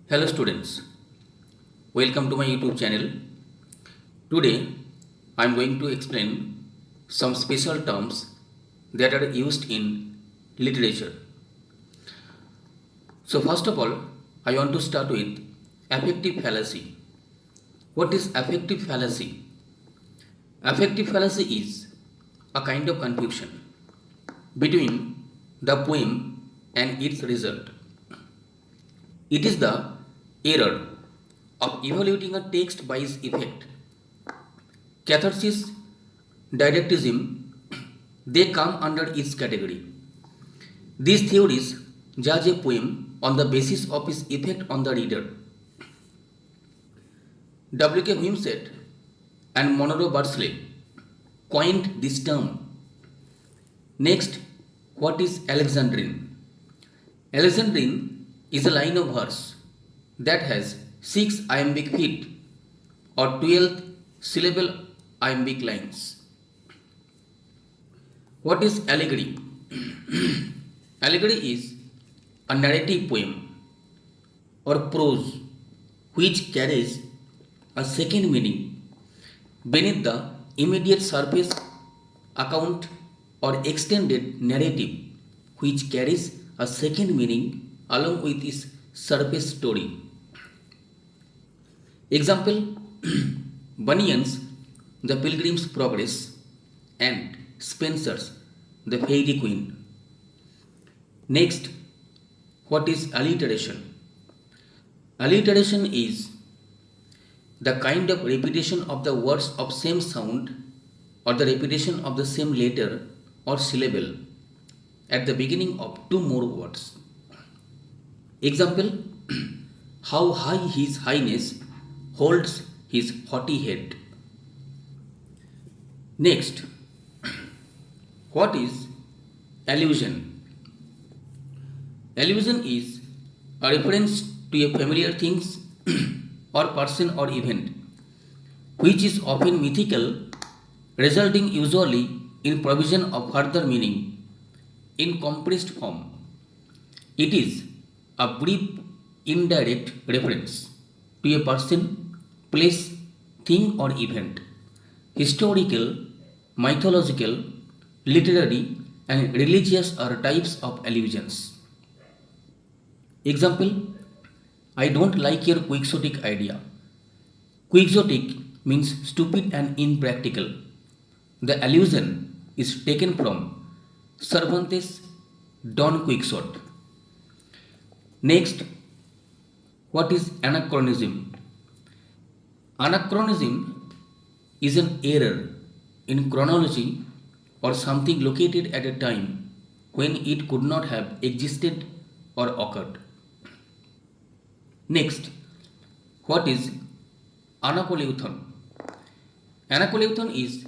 Hello students, welcome to my YouTube channel. Today I am going to explain some special terms that are used in literature. So first of all, I want to start with affective fallacy. What is affective fallacy? Affective fallacy is a kind of confusion between the poem and its result. It is the error of evaluating a text by its effect. Catharsis, didacticism, they come under its category. These theories judge a poem on the basis of its effect on the reader. W.K. Wimsatt and Monroe Bursley coined this term. Next, what is Alexandrine? Alexandrine is a line of verse that has 6 iambic feet or 12 syllable iambic lines. What is allegory? Allegory is a narrative poem or prose which carries a second meaning beneath the immediate surface account or extended narrative which carries a second meaning along with its surface story. Example Bunyan's The Pilgrim's Progress and Spencer's The Faerie Queene. Next, what is alliteration? Alliteration is the kind of repetition of the words of same sound or the repetition of the same letter or syllable at the beginning of two more words. Example How high His Highness holds his haughty head. Next, what is allusion? Allusion is a reference to a familiar thing or person or event which is often mythical, resulting usually in provision of further meaning in compressed form. It is a brief indirect reference to a person, place, thing or event, historical, mythological, literary and religious are types of allusions. Example I don't like your quixotic idea. Quixotic means stupid and impractical. The allusion is taken from Cervantes' Don Quixote. Next, what is anachronism? Anachronism is an error in chronology or something located at a time when it could not have existed or occurred. Next, what is anakoleuthon? Anakoleuthon is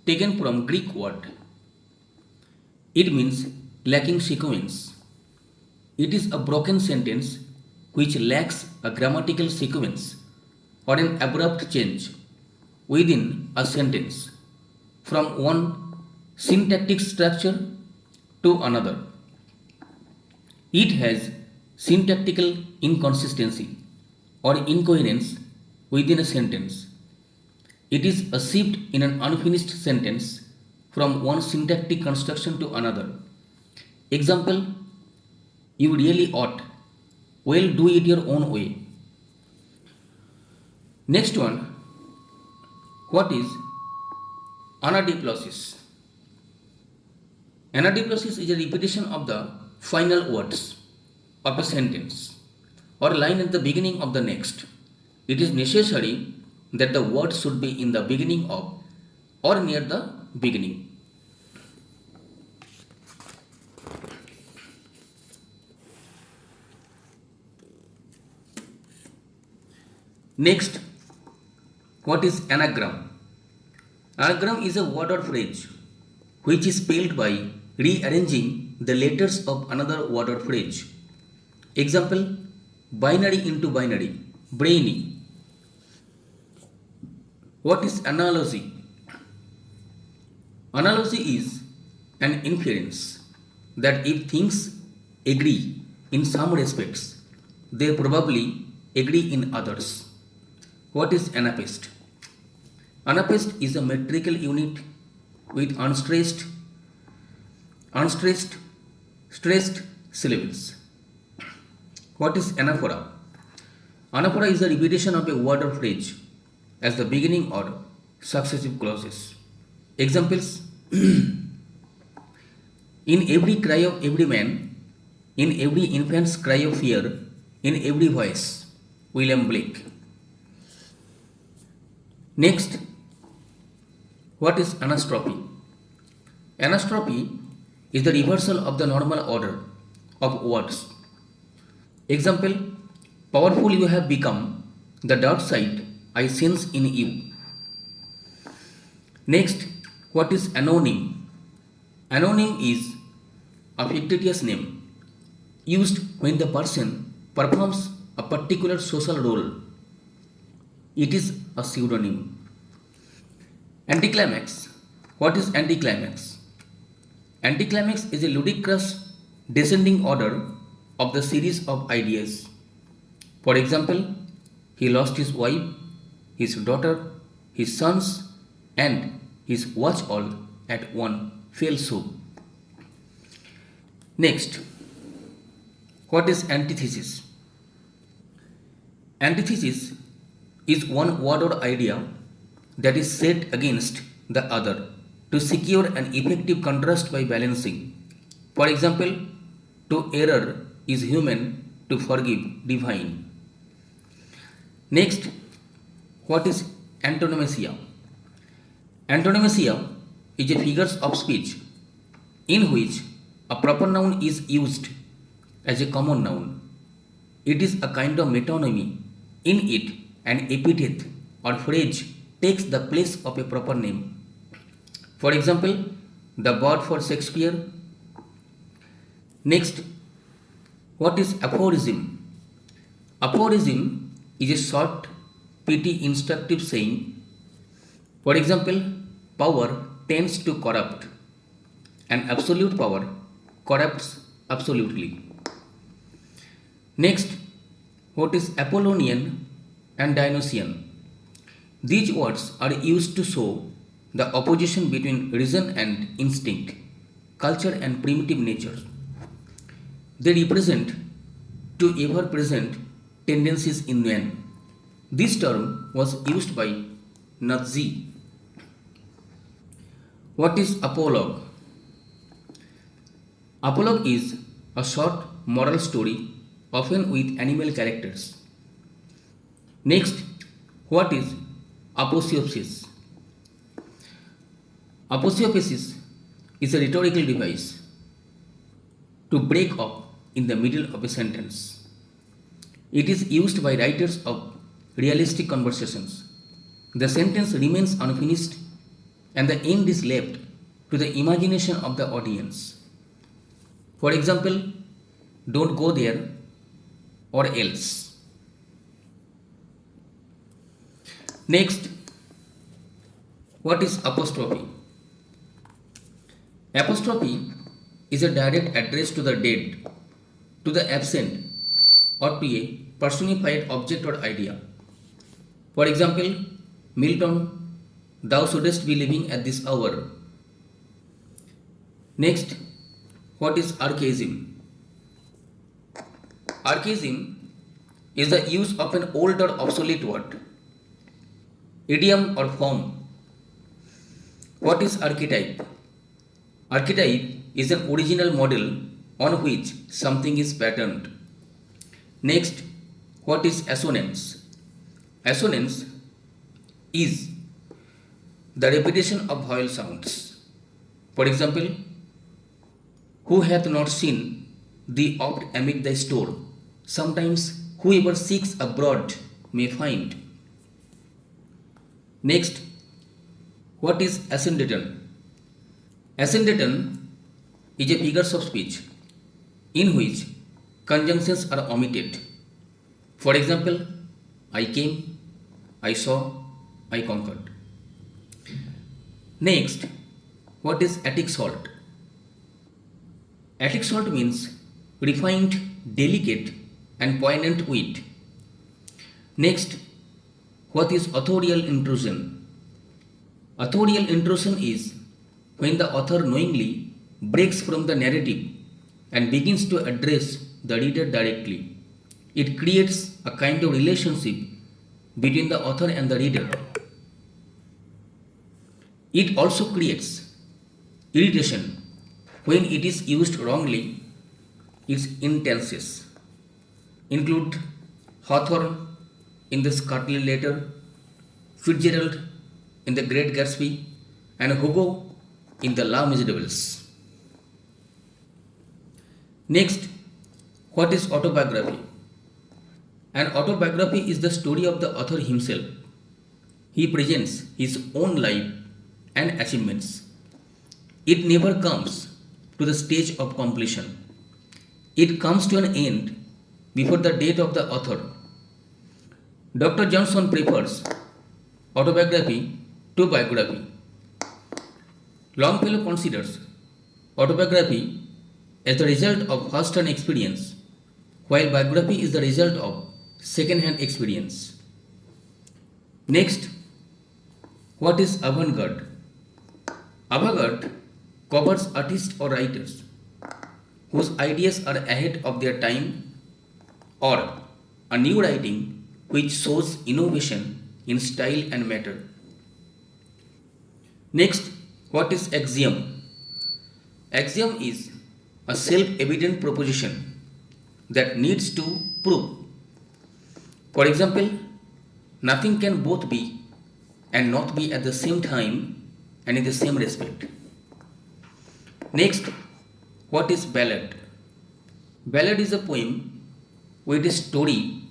taken from Greek word. It means lacking sequence. It is a broken sentence which lacks a grammatical sequence or an abrupt change within a sentence from one syntactic structure to another. It has syntactical inconsistency or incoherence within a sentence. It is a shift in an unfinished sentence from one syntactic construction to another. Example You really ought. Well, do it your own way. Next one, what is anadiplosis? Anadiplosis is a repetition of the final words of a sentence or line at the beginning of the next. It is necessary that the word should be in the beginning of or near the beginning. Next, what is anagram? Anagram is a word or phrase which is spelled by rearranging the letters of another word or phrase. Example binary into binary, brainy. What is analogy? Analogy is an inference that if things agree in some respects, they probably agree in others. What is anapest? Anapest is a metrical unit with unstressed, stressed syllables. What is anaphora? Anaphora is the repetition of a word or phrase as the beginning or successive clauses. Examples: in every cry of every man, in every infant's cry of fear, in every voice. William Blake. Next, what is anastrophe? Anastrophe is the reversal of the normal order of words. Example: powerful you have become, the dark side I sense in you. Next, what is anonym? Anonym is a fictitious name used when the person performs a particular social role. It is a pseudonym. Anticlimax. What is anticlimax? Anticlimax is a ludicrous descending order of the series of ideas. For example, he lost his wife, his daughter, his sons, and his watch all at one fell swoop. Next, what is antithesis? Antithesis is one word or idea that is set against the other to secure an effective contrast by balancing. For example, to err is human, to forgive divine. Next, what is antonomasia? Antonomasia is a figure of speech in which a proper noun is used as a common noun. It is a kind of metonymy. In it, an epithet or phrase takes the place of a proper name. For example, the bird for Shakespeare. Next, what is aphorism? Aphorism is a short, pithy, instructive saying. For example, power tends to corrupt, and absolute power corrupts absolutely. Next, what is Apollonian and Dionysian? These words are used to show the opposition between reason and instinct, culture and primitive nature. They represent two ever present tendencies in man. This term was used by Nietzsche. What is apologue? Apologue is a short moral story, often with animal characters. Next, what is aposiopesis? Aposiopesis is a rhetorical device to break up in the middle of a sentence. It is used by writers of realistic conversations. The sentence remains unfinished and the end is left to the imagination of the audience. For example, don't go there or else. Next, what is apostrophe? Apostrophe is a direct address to the dead, to the absent, or to a personified object or idea. For example, Milton, thou shouldest be living at this hour. Next, what is archaism? Archaism is the use of an old or obsolete word, idiom or form. What is archetype? Archetype is an original model on which something is patterned. Next, what is assonance? Assonance is the repetition of vowel sounds. For example, who hath not seen thee oft amid thy store? Sometimes whoever seeks abroad may find. Next, what is ascendaton? Ascendaton is a figure of speech in which conjunctions are omitted. For example, I came, I saw, I conquered. Next, what is Attic salt? Attic salt means refined, delicate, and poignant wit. Next, what is authorial intrusion? Authorial intrusion is when the author knowingly breaks from the narrative and begins to address the reader directly. It creates a kind of relationship between the author and the reader. It also creates irritation when it is used wrongly. Its instances include Hawthorne in the Scarlet Letter, Fitzgerald in The Great Gatsby, and Hugo in The Les Miserables. Next, what is autobiography? An autobiography is the story of the author himself. He presents his own life and achievements. It never comes to the stage of completion. It comes to an end before the death of the author. Dr. Johnson prefers autobiography to biography. Longfellow considers autobiography as the result of first-hand experience, while biography is the result of second-hand experience. Next, what is avant-garde? Avant-garde covers artists or writers whose ideas are ahead of their time, or a new writing which shows innovation in style and matter. Next, what is axiom? Axiom is a self-evident proposition that needs to prove. For example, nothing can both be and not be at the same time and in the same respect. Next, what is ballad? Ballad is a poem with a story,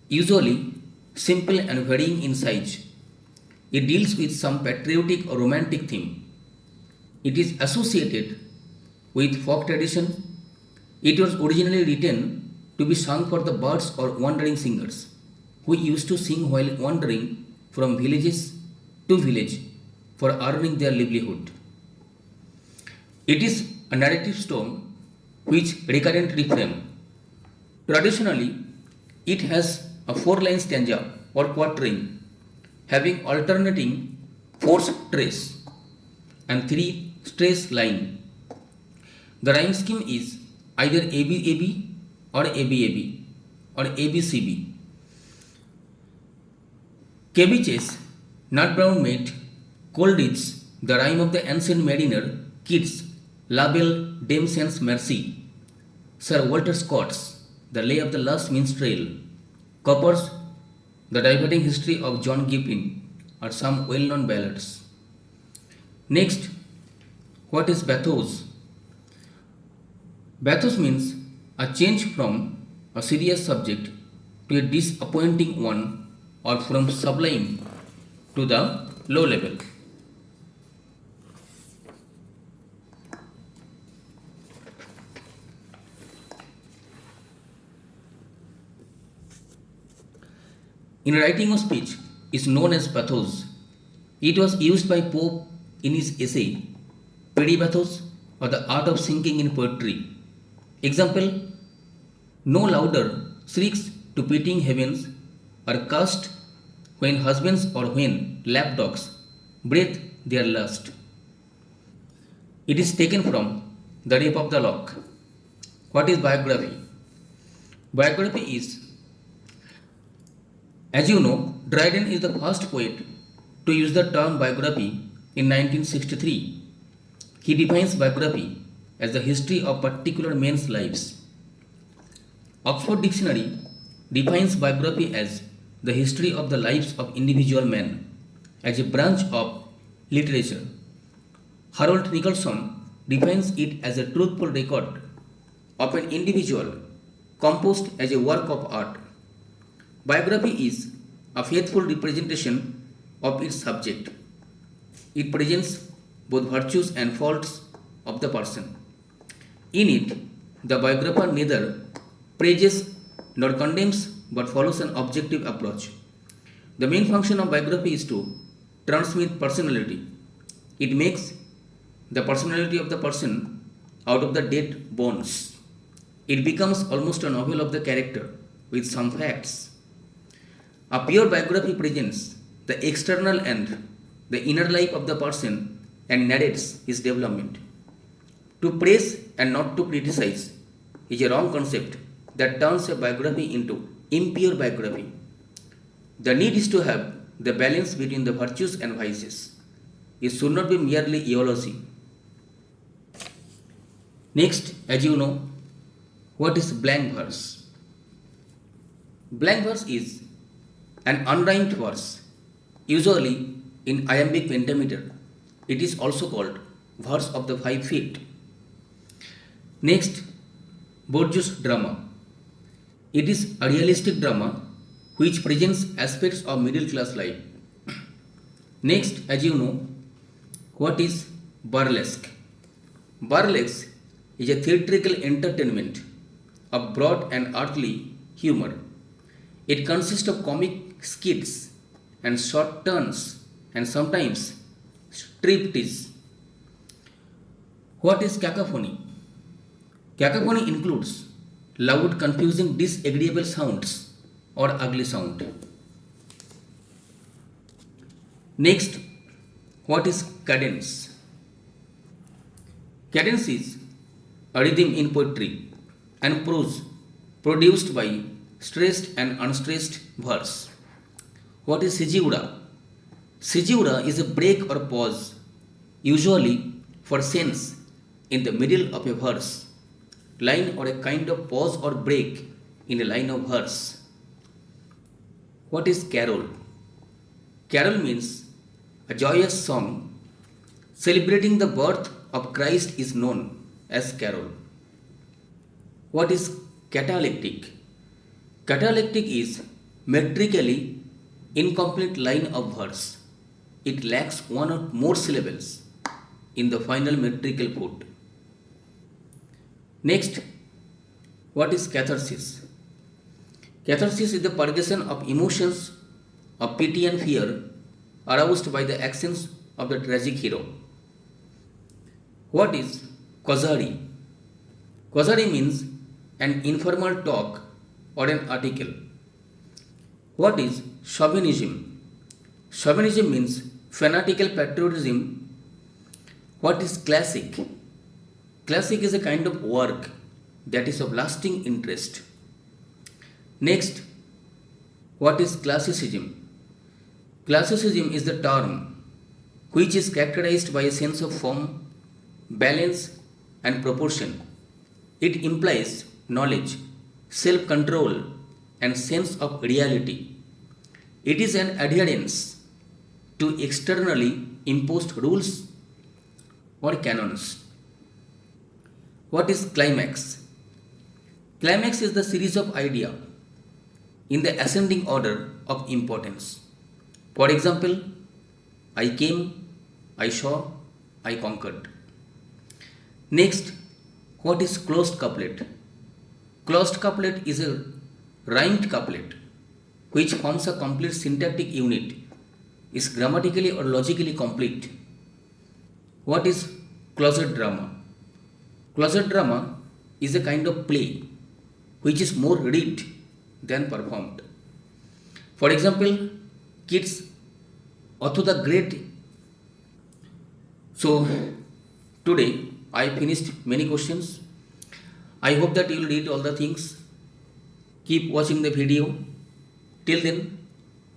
usually simple and varying in size. It deals with some patriotic or romantic theme. It is associated with folk tradition. It was originally written to be sung for the birds or wandering singers who used to sing while wandering from villages to village for earning their livelihood. It is a narrative storm which recurrent refrain. Traditionally, it has a four-line stanza or quatrain having alternating fourth trace and three trace line. The rhyme scheme is either ABAB or ABAB or ABCB. Cabbages, Nut Brown Mate, Coleridge, the rhyme of the ancient mariner, Keats, La Belle Dame Sans Merci, Sir Walter Scott's The Lay of the Last Minstrel, Cowper's The Diverting History of John Gibbon are some well-known ballads. Next, what is bathos? Bathos means a change from a serious subject to a disappointing one, or from sublime to the low level. In writing a speech is known as pathos. It was used by Pope in his essay Peribathos, or the art of singing in poetry. Example: no louder shrieks to pitying heavens are cast when husbands or when lapdogs breathe their lust. It is taken from The Rape of the Lock. What is biography? Biography is, as you know, Dryden is the first poet to use the term biography in 1963. He defines biography as the history of particular men's lives. Oxford Dictionary defines biography as the history of the lives of individual men as a branch of literature. Harold Nicholson defines it as a truthful record of an individual composed as a work of art. Biography is a faithful representation of its subject. It presents both virtues and faults of the person. In it, the biographer neither praises nor condemns but follows an objective approach. The main function of biography is to transmit personality. It makes the personality of the person out of the dead bones. It becomes almost a novel of the character with some facts. A pure biography presents the external and the inner life of the person and narrates his development. To praise and not to criticize is a wrong concept that turns a biography into impure biography. The need is to have the balance between the virtues and vices. It should not be merely eulogy. Next, as you know, what is blank verse? Blank verse is an unrhymed verse, usually in iambic pentameter. It is also called verse of the 5 feet. Next, bourgeois drama. It is a realistic drama which presents aspects of middle class life. Next, as you know, what is burlesque? Burlesque is a theatrical entertainment of broad and earthly humor. It consists of comic skits and short turns and sometimes striptease. What is cacophony? Cacophony includes loud, confusing, disagreeable sounds or ugly sound. Next, what is cadence? Cadence is a rhythm in poetry and prose produced by stressed and unstressed verse. What is caesura? Caesura is a break or pause, usually for sense in the middle of a verse, line, or a kind of pause or break in a line of verse. What is carol? Carol means a joyous song celebrating the birth of Christ is known as carol. What is catalectic? Catalectic is metrically incomplete line of verse. It lacks one or more syllables in the final metrical put. Next, what is catharsis? Catharsis is the purgation of emotions of pity and fear aroused by the actions of the tragic hero. What is causerie? Causerie means an informal talk or an article. What is chauvinism? Chauvinism means fanatical patriotism. What is classic? Classic is a kind of work that is of lasting interest. Next, what is classicism? Classicism is the term which is characterized by a sense of form, balance, and proportion. It implies knowledge, self control, and sense of reality. It is an adherence to externally imposed rules or canons. What is climax? Climax is the series of ideas in the ascending order of importance. For example, I came, I saw, I conquered. Next, what is closed couplet? Closed couplet is a rhymed couplet which forms a complete syntactic unit, is grammatically or logically complete. What is closet drama? Closet drama is a kind of play which is more read than performed. For example, Keats, Otho the Great. So, today I finished many questions. I hope that you will read all the things. Keep watching the video. Till then,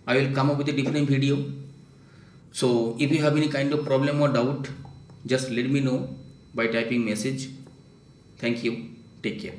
I will come up with a different video. So, if you have any kind of problem or doubt, just let me know by typing message. Thank you. Take care.